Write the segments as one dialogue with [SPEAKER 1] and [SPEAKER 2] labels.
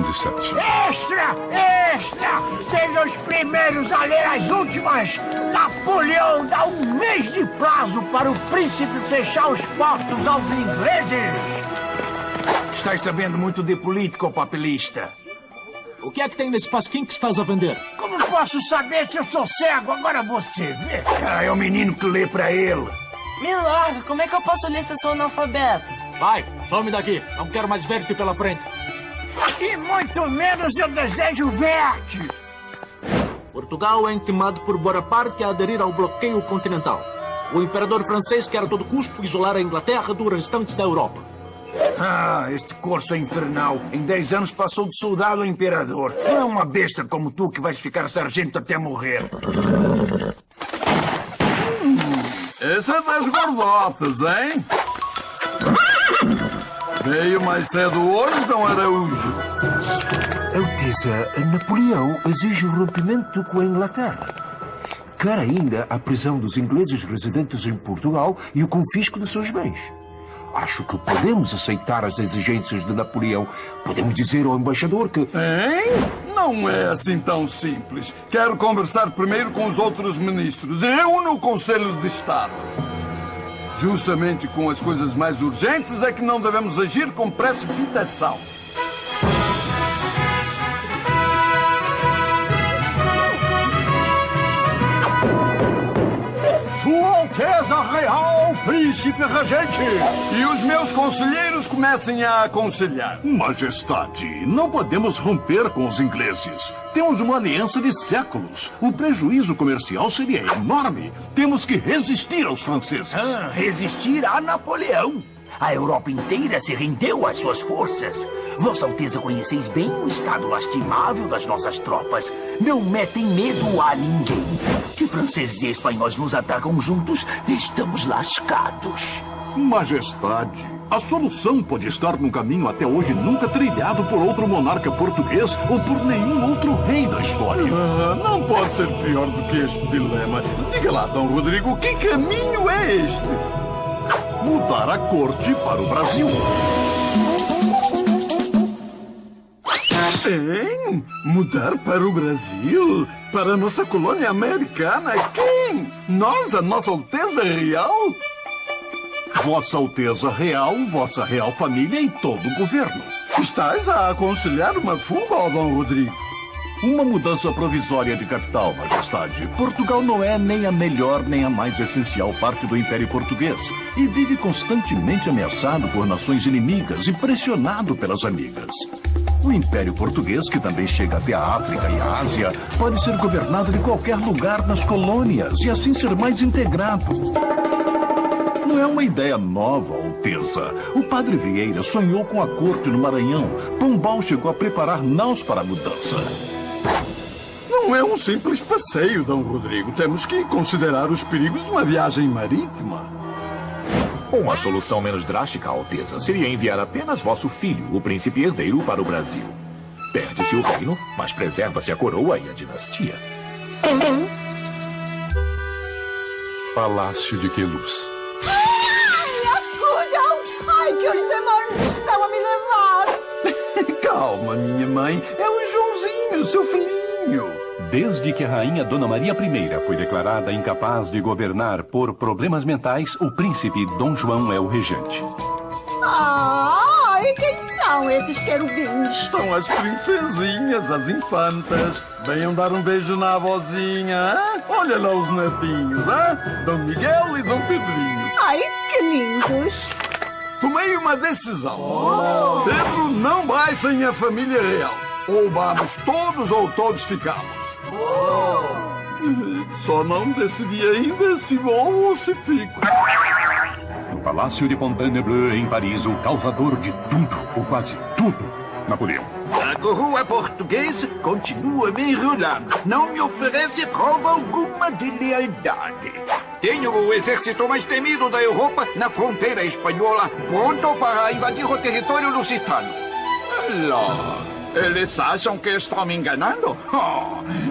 [SPEAKER 1] 1907.
[SPEAKER 2] Extra! Extra! Sejam os primeiros a ler as últimas! Napoleão dá 1 mês de prazo para o príncipe fechar os portos aos ingleses!
[SPEAKER 3] Estás sabendo muito de política, ô papelista.
[SPEAKER 4] O que é que tem nesse pasquim que estás a vender?
[SPEAKER 2] Como posso saber se eu sou cego? Agora você vê.
[SPEAKER 3] É o menino que lê pra ele.
[SPEAKER 5] Me larga, como é que eu posso ler se eu sou analfabeto?
[SPEAKER 4] Vai, some daqui. Não quero mais ver-te pela frente.
[SPEAKER 2] E muito menos eu desejo ver-te.
[SPEAKER 4] Portugal é intimado por Bonaparte a aderir ao bloqueio continental. O imperador francês quer a todo custo isolar a Inglaterra do restante da Europa.
[SPEAKER 3] Ah, este corso é infernal. Em 10 anos passou de soldado a imperador. Não é uma besta como tu que vais ficar sargento até morrer.
[SPEAKER 6] Essa é das gordotas, hein? Veio mais cedo hoje, Dom Araújo.
[SPEAKER 7] Alteza, Napoleão exige o rompimento com a Inglaterra. Quer ainda a prisão dos ingleses residentes em Portugal e o confisco de seus bens. Acho que podemos aceitar as exigências de Napoleão. Podemos dizer ao embaixador que...
[SPEAKER 6] Hein? Não é assim tão simples. Quero conversar primeiro com os outros ministros. Eu no Conselho de Estado. Justamente com as coisas mais urgentes é que não devemos agir com precipitação.
[SPEAKER 2] Sua Alteza Real, Príncipe Regente!
[SPEAKER 6] E os meus conselheiros comecem a aconselhar.
[SPEAKER 1] Majestade, não podemos romper com os ingleses. Temos uma aliança de séculos. O prejuízo comercial seria enorme. Temos que resistir aos franceses.
[SPEAKER 3] Resistir a Napoleão. A Europa inteira se rendeu às suas forças. Vossa Alteza conheceis bem o estado lastimável das nossas tropas. Não metem medo a ninguém. Se franceses e espanhóis nos atacam juntos, estamos lascados.
[SPEAKER 1] Majestade, a solução pode estar num caminho até hoje nunca trilhado por outro monarca português ou por nenhum outro rei da história.
[SPEAKER 6] Não pode ser pior do que este dilema. Diga lá, Dom Rodrigo, que caminho é este?
[SPEAKER 1] Mudar a corte para o Brasil.
[SPEAKER 6] Hein? Mudar para o Brasil? Para a nossa colônia americana? Quem? Nós, a Nossa Alteza Real?
[SPEAKER 1] Vossa Alteza Real, Vossa Real Família e todo o governo.
[SPEAKER 6] Estás a aconselhar uma fuga ao Dom Rodrigo?
[SPEAKER 1] Uma mudança provisória de capital, Majestade. Portugal não é nem a melhor nem a mais essencial parte do Império Português e vive constantemente ameaçado por nações inimigas e pressionado pelas amigas. O Império Português, que também chega até a África e a Ásia, pode ser governado de qualquer lugar nas colônias e assim ser mais integrado. Não é uma ideia nova, Alteza. O padre Vieira sonhou com a corte no Maranhão. Pombal chegou a preparar naus para a mudança.
[SPEAKER 6] Não é um simples passeio, Dom Rodrigo. Temos que considerar os perigos de uma viagem marítima.
[SPEAKER 8] Uma solução menos drástica, Alteza, seria enviar apenas vosso filho, o príncipe herdeiro, para o Brasil. Perde-se o reino, mas preserva-se a coroa e a dinastia.
[SPEAKER 1] Palácio de Queluz.
[SPEAKER 5] Ai, que os demônios estão a me levar!
[SPEAKER 6] Calma, minha mãe. É o Joãozinho, seu filhinho.
[SPEAKER 9] Desde que a rainha Dona Maria I foi declarada incapaz de governar por problemas mentais, o príncipe Dom João é o regente.
[SPEAKER 5] E quem são esses querubins?
[SPEAKER 6] São as princesinhas, as infantas. Venham dar um beijo na avózinha. Hein? Olha lá os netinhos, hein? Dom Miguel e Dom Pedrinho.
[SPEAKER 5] Ai, que lindos!
[SPEAKER 6] Tomei uma decisão. Pedro não vai sem a família real. Ou vamos todos ou todos ficamos. Só não decidi ainda se vou ou se fico.
[SPEAKER 9] No Palácio de Fontainebleau, em Paris, o causador de tudo, ou quase tudo, Napoleão.
[SPEAKER 10] A coroa portuguesa continua me enrolando. Não me oferece prova alguma de lealdade. Tenho o exército mais temido da Europa na fronteira espanhola, pronto para invadir o território lusitano. Lá. Eles acham que estão me enganando?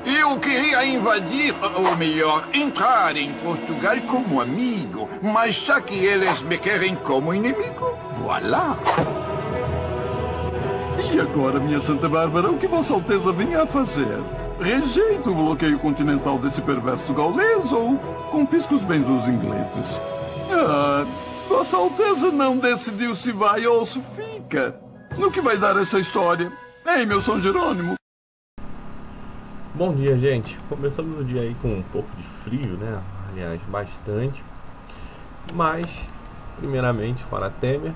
[SPEAKER 10] Eu queria invadir, ou melhor, entrar em Portugal como amigo. Mas já que eles me querem como inimigo, voilà.
[SPEAKER 6] E agora, minha Santa Bárbara, o que Vossa Alteza vinha a fazer? Rejeita o bloqueio continental desse perverso gaulês ou confisca os bens dos ingleses? Vossa Alteza não decidiu se vai ou se fica. No que vai dar essa história? Ei, meu São Jerônimo!
[SPEAKER 11] Bom dia, gente. Começamos o dia aí com um pouco de frio, né? Aliás, bastante. Mas, primeiramente, fora Temer.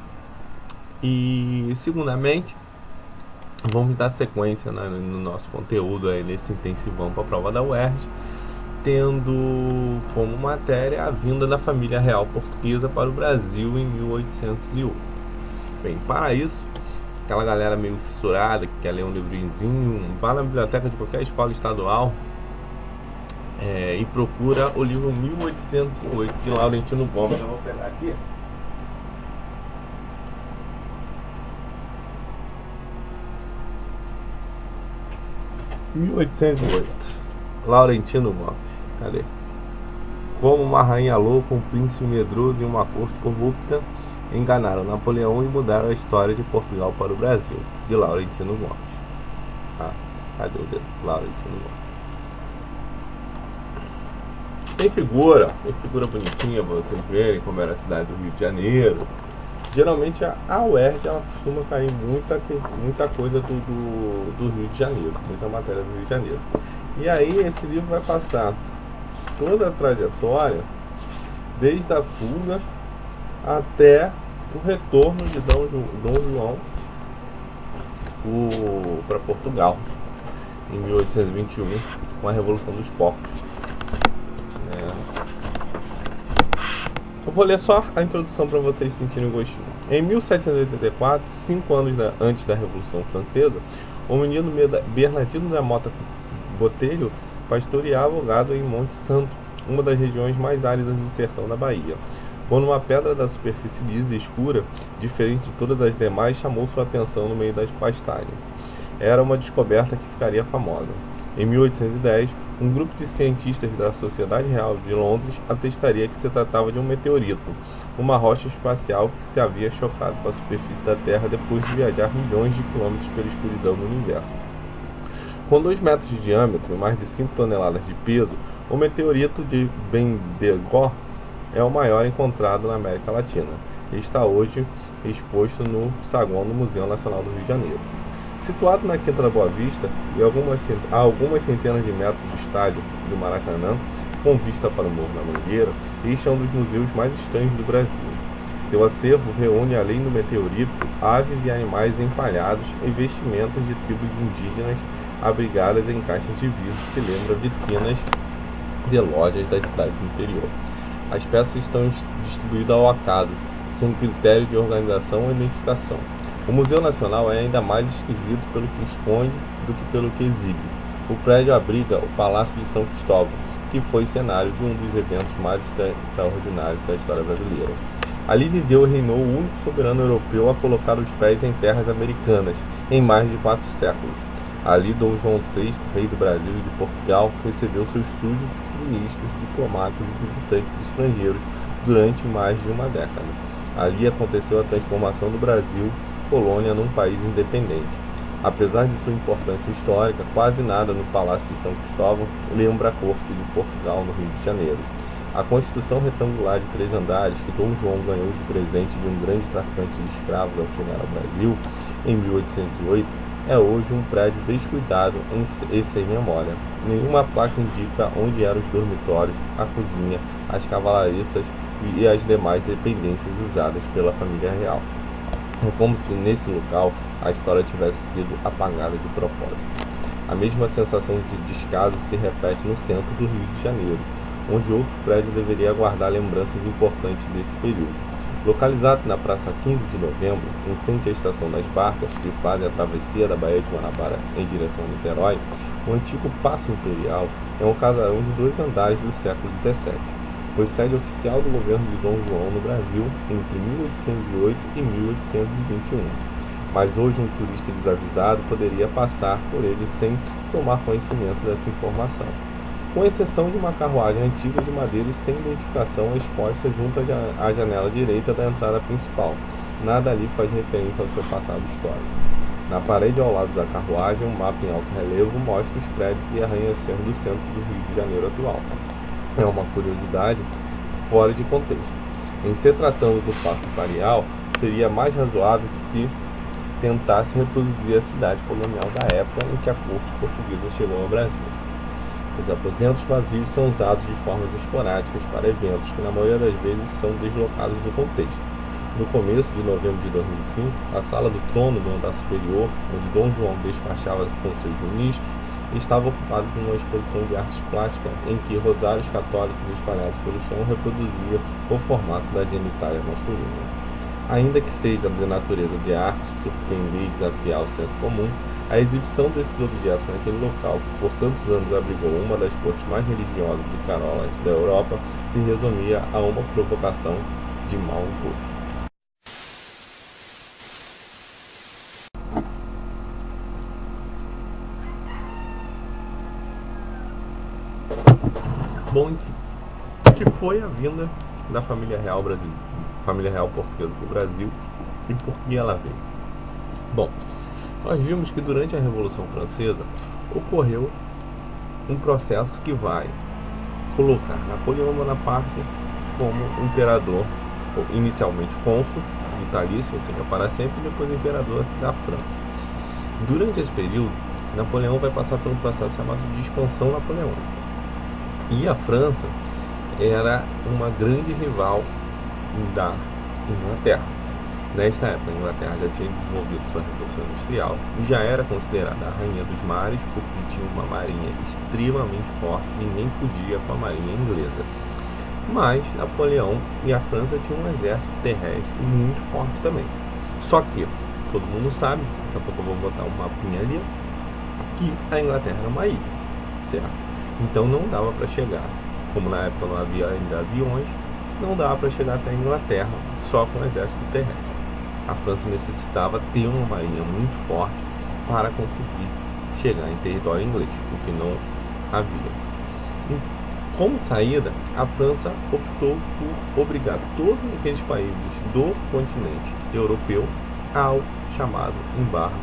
[SPEAKER 11] E, segundamente, vamos dar sequência no nosso conteúdo aí nesse intensivão para a prova da UERJ, tendo como matéria a vinda da família real portuguesa para o Brasil em 1801. Bem, para isso, aquela galera meio fissurada que quer ler um livrinhozinho, vá na biblioteca de qualquer escola estadual e procura o livro 1808 de Laurentino Gomes. Eu vou pegar aqui. (1808) Laurentino Gomes. Cadê? Como uma rainha louca, um príncipe medroso e uma corte corrupta enganaram Napoleão e mudaram a história de Portugal para o Brasil, de Laurentino Gomes. Cadê o dedo? Laurentino Gomes. Tem figura bonitinha para vocês verem como era a cidade do Rio de Janeiro. Geralmente a UERJ ela costuma cair muita coisa do Rio de Janeiro, muita matéria do Rio de Janeiro. E aí esse livro vai passar toda a trajetória, desde a fuga até o retorno de Dom João para Portugal em 1821, com a Revolução dos Porcos. Eu vou ler só a introdução para vocês sentirem o gostinho. Em 1784, 5 anos antes da Revolução Francesa, o menino Bernardino da Mota Botelho pastoreava o gado em Monte Santo, uma das regiões mais áridas do sertão da Bahia, quando uma pedra da superfície lisa e escura, diferente de todas as demais, chamou sua atenção no meio das pastagens. Era uma descoberta que ficaria famosa. Em 1810, um grupo de cientistas da Sociedade Real de Londres atestaria que se tratava de um meteorito, uma rocha espacial que se havia chocado com a superfície da Terra depois de viajar milhões de quilômetros pela escuridão do universo. Com 2 metros de diâmetro e mais de 5 toneladas de peso, o meteorito de Benbegor é o maior encontrado na América Latina e está hoje exposto no saguão do Museu Nacional do Rio de Janeiro. Situado na Quinta da Boa Vista e a algumas centenas de metros do estádio do Maracanã, com vista para o Morro da Mangueira, este é um dos museus mais estranhos do Brasil. Seu acervo reúne, além do meteorito, aves e animais empalhados e vestimentas de tribos indígenas abrigadas em caixas de vidro que lembram vitrinas de lojas das cidades do interior. As peças estão distribuídas ao acaso, sem critério de organização ou identificação. O Museu Nacional é ainda mais esquisito pelo que esconde do que pelo que exibe. O prédio abriga o Palácio de São Cristóvão, que foi cenário de um dos eventos mais extraordinários da história brasileira. Ali viveu e reinou o único soberano europeu a colocar os pés em terras americanas, em mais de 4 séculos. Ali Dom João VI, rei do Brasil e de Portugal, recebeu seus súditos, ministros, diplomatas e visitantes estrangeiros durante mais de uma década. Ali aconteceu a transformação do Brasil colônia num país independente. Apesar de sua importância histórica, quase nada no Palácio de São Cristóvão lembra a corte de Portugal no Rio de Janeiro. A construção retangular de 3 andares que Dom João ganhou de presente de um grande traficante de escravos ao chegar ao Brasil em 1808 é hoje um prédio descuidado e sem memória. Nenhuma placa indica onde eram os dormitórios, a cozinha, as cavalariças e as demais dependências usadas pela família real. É como se nesse local a história tivesse sido apagada de propósito. A mesma sensação de descaso se repete no centro do Rio de Janeiro, onde outro prédio deveria guardar lembranças importantes desse período. Localizado na Praça 15 de Novembro, em frente à Estação das Barcas, que fazem a travessia da Baía de Guanabara em direção a Niterói, o antigo Paço Imperial é um casarão de 2 andares do século XVII. Foi sede oficial do governo de Dom João no Brasil entre 1808 e 1821. Mas hoje um turista desavisado poderia passar por ele sem tomar conhecimento dessa informação. Com exceção de uma carruagem antiga de madeira e sem identificação exposta junto à janela direita da entrada principal. Nada ali faz referência ao seu passado histórico. Na parede ao lado da carruagem, um mapa em alto relevo mostra os prédios e arranha-céus do centro do Rio de Janeiro atual. É uma curiosidade fora de contexto. Em se tratando do Parque Imperial, seria mais razoável que se tentasse reproduzir a cidade colonial da época em que a corte portuguesa chegou ao Brasil. Os aposentos vazios são usados de formas esporádicas para eventos que, na maioria das vezes, são deslocados do contexto. No começo de novembro de 2005, a sala do trono do andar superior, onde Dom João despachava com seus ministros, estava ocupada por uma exposição de artes plásticas em que rosários católicos espalhados pelo chão reproduzia o formato da genitália masculina. Ainda que seja de natureza de arte, surpreender e desafiar o senso comum, a exibição desses objetos naquele local, que por tantos anos abrigou uma das cortes mais religiosas e carolas da Europa, se resumia a uma provocação de mau gosto. Bom, que foi a vinda da família real brasileira, família real portuguesa do Brasil e por que ela veio? Bom, nós vimos que durante a Revolução Francesa ocorreu um processo que vai colocar Napoleão Bonaparte como imperador, inicialmente cônsul vitalício, ou seja, para sempre, e depois imperador da França. Durante esse período, Napoleão vai passar por um processo chamado de expansão napoleônica. E a França era uma grande rival da Inglaterra. Nesta época, a Inglaterra já tinha desenvolvido sua revolução industrial e já era considerada a rainha dos mares porque tinha uma marinha extremamente forte, ninguém podia com a marinha inglesa. Mas Napoleão e a França tinham um exército terrestre muito forte também. Só que, todo mundo sabe, daqui a pouco eu vou botar um mapinha ali, que a Inglaterra era uma ilha, certo? Então não dava para chegar, como na época não havia ainda aviões, não dava para chegar até a Inglaterra só com o exército terrestre. A França necessitava ter uma marinha muito forte para conseguir chegar em território inglês, o que não havia. E, como saída, a França optou por obrigar todos aqueles países do continente europeu ao chamado embargo,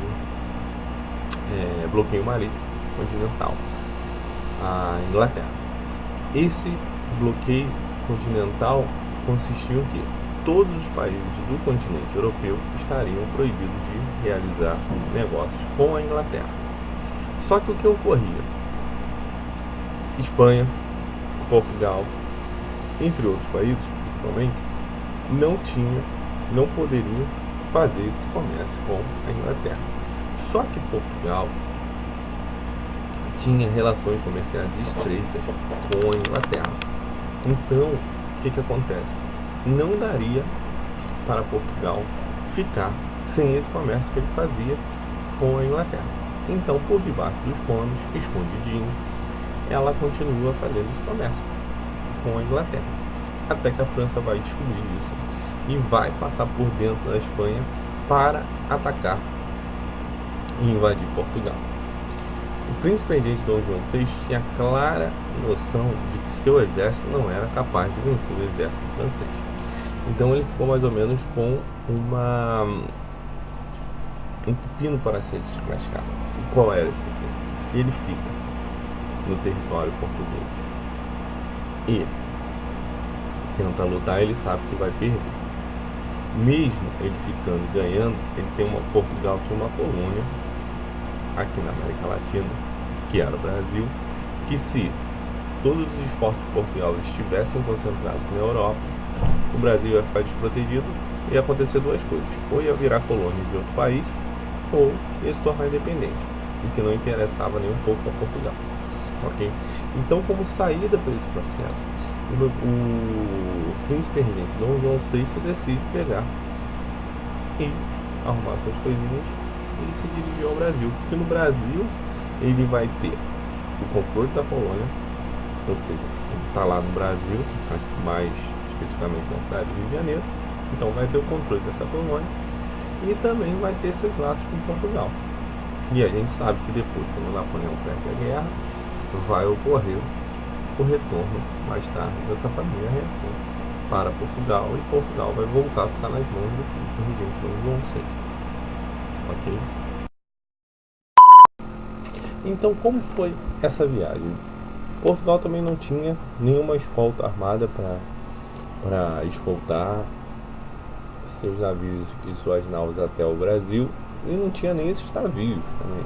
[SPEAKER 11] bloqueio marítimo continental à Inglaterra. Esse bloqueio continental consistiu em que todos os países do continente europeu estariam proibidos de realizar negócios com a Inglaterra. Só que o que ocorria? Espanha, Portugal, entre outros países, principalmente, não poderiam fazer esse comércio com a Inglaterra. Só que Portugal tinha relações comerciais estreitas com a Inglaterra. Então, o que acontece? Não daria para Portugal ficar sem esse comércio que ele fazia com a Inglaterra. Então, por debaixo dos panos, escondidinho, ela continua fazendo esse comércio com a Inglaterra. Até que a França vai descobrir isso e vai passar por dentro da Espanha para atacar e invadir Portugal. O príncipe regente Dom João VI tinha clara noção de que seu exército não era capaz de vencer o exército francês. Então ele ficou mais ou menos com um pepino para ser descascado. E qual era esse pepino? Se ele fica no território português e tenta lutar, ele sabe que vai perder. Mesmo ele ficando e ganhando, Portugal tinha uma colônia aqui na América Latina, que era o Brasil, que se todos os esforços de Portugal estivessem concentrados na Europa, o Brasil ia ficar desprotegido e ia acontecer duas coisas: ou ia virar colônia de outro país, ou ia se tornar independente, o que não interessava nem um pouco a Portugal. Okay? Então, como saída para esse processo, o príncipe regente Dom João VI decide pegar e arrumar suas coisinhas e se dirigiu ao Brasil, porque no Brasil ele vai ter o controle da colônia, ou seja, ele está lá no Brasil, mais especificamente na cidade do Rio de Janeiro, então vai ter o controle dessa colônia e também vai ter seus laços com Portugal. E a gente sabe que depois, quando Napoleão perde a guerra, vai ocorrer o retorno mais tarde dessa família real para Portugal, e Portugal vai voltar a ficar nas mãos do príncipe regente Dom João VI. Ok? Então, como foi essa viagem? Portugal também não tinha nenhuma escolta armada para escoltar seus navios e suas naus até o Brasil, e não tinha nem esses navios também.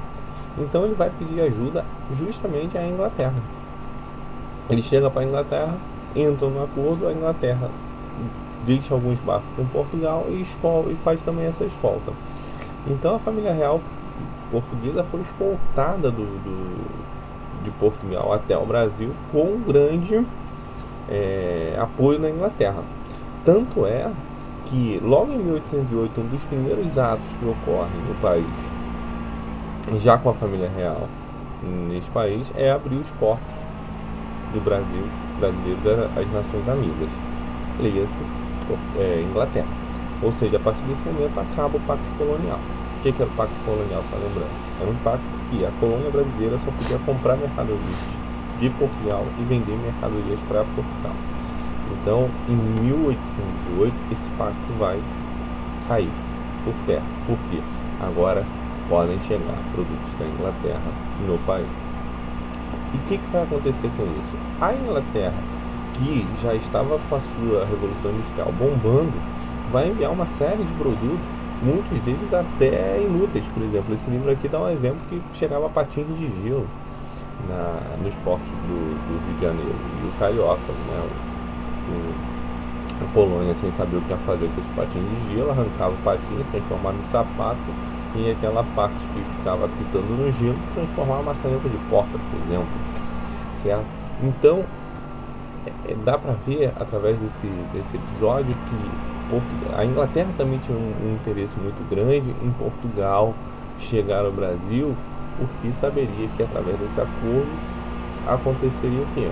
[SPEAKER 11] Então ele vai pedir ajuda justamente à Inglaterra. Ele chega para a Inglaterra, entra no acordo, a Inglaterra deixa alguns barcos em Portugal e faz também essa escolta. Então a família real portuguesa foi escoltada de Portugal até o Brasil com um grande apoio da Inglaterra. Tanto é que logo em 1808, um dos primeiros atos que ocorrem no país, já com a família real nesse país, é abrir os portos do Brasil, brasileiro às nações amigas, leia-se Inglaterra. Ou seja, a partir desse momento acaba o Pacto Colonial. O que era o Pacto Colonial, só lembrando? Era um pacto que a colônia brasileira só podia comprar mercadorias de Portugal e vender mercadorias para Portugal. Então, em 1808, esse pacto vai cair por terra. Por quê? Agora podem chegar produtos da Inglaterra no país. E o que vai acontecer com isso? A Inglaterra, que já estava com a sua Revolução Industrial bombando, vai enviar uma série de produtos, muitos deles até inúteis. Por exemplo, esse livro aqui dá um exemplo que chegava patins de gelo nos portos do Rio de Janeiro. E o carioca, né, a colônia, sem saber o que ia fazer com esse patins de gelo, arrancava o patins, transformava em sapato, e aquela parte que ficava apitando no gelo transformava uma maçaneta de porta, por exemplo. Certo? Então, dá para ver através desse episódio que a Inglaterra também tinha um interesse muito grande em Portugal chegar ao Brasil, porque saberia que através desse acordo aconteceria o quê?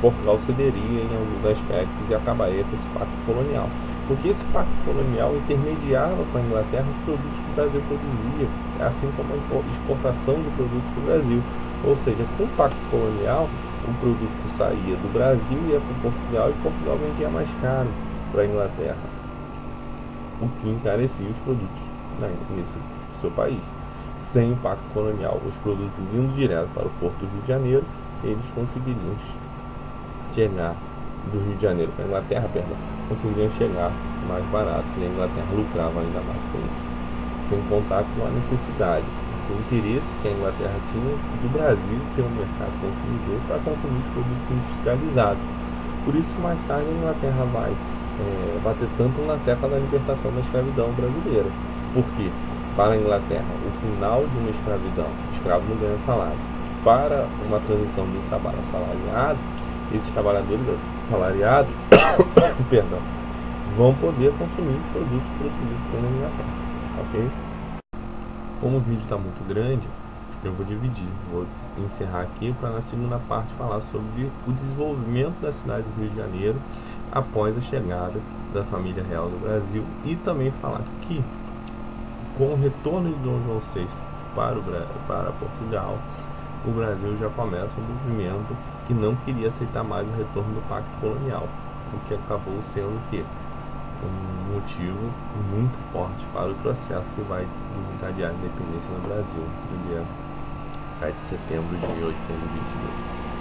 [SPEAKER 11] Portugal cederia em alguns aspectos e acabaria com esse pacto colonial. Porque esse pacto colonial intermediava com a Inglaterra os produtos que o Brasil produzia, assim como a exportação de produtos para o Brasil. Ou seja, com o pacto colonial, o produto saía do Brasil e ia para Portugal, e Portugal vendia mais caro para a Inglaterra, o que encarecia os produtos nesse seu país. Sem o pacto colonial, os produtos indo direto para o Porto do Rio de Janeiro, eles conseguiriam chegar do Rio de Janeiro para a Inglaterra, conseguiriam chegar mais baratos, e a Inglaterra lucrava ainda mais com isso. Sem contar com a necessidade, o interesse que a Inglaterra tinha do Brasil ter um mercado consumidor para consumir os produtos industrializados. Por isso, mais tarde, a Inglaterra vai bater tanto na tecla da libertação da escravidão brasileira. Por quê? Para a Inglaterra, o final de uma escravidão, escravo não ganha salário. Para uma transição do trabalho assalariado, esses trabalhadores assalariados vão poder consumir produtos produzidos pela Inglaterra. Ok? Como o vídeo está muito grande, eu vou dividir. Vou encerrar aqui para na segunda parte falar sobre o desenvolvimento da cidade do Rio de Janeiro após a chegada da família real do Brasil, e também falar que com o retorno de Dom João VI para Portugal, o Brasil já começa um movimento que não queria aceitar mais o retorno do Pacto Colonial, o que acabou sendo um motivo muito forte para o processo que vai desencadear a independência no Brasil, no dia 7 de setembro de 1822.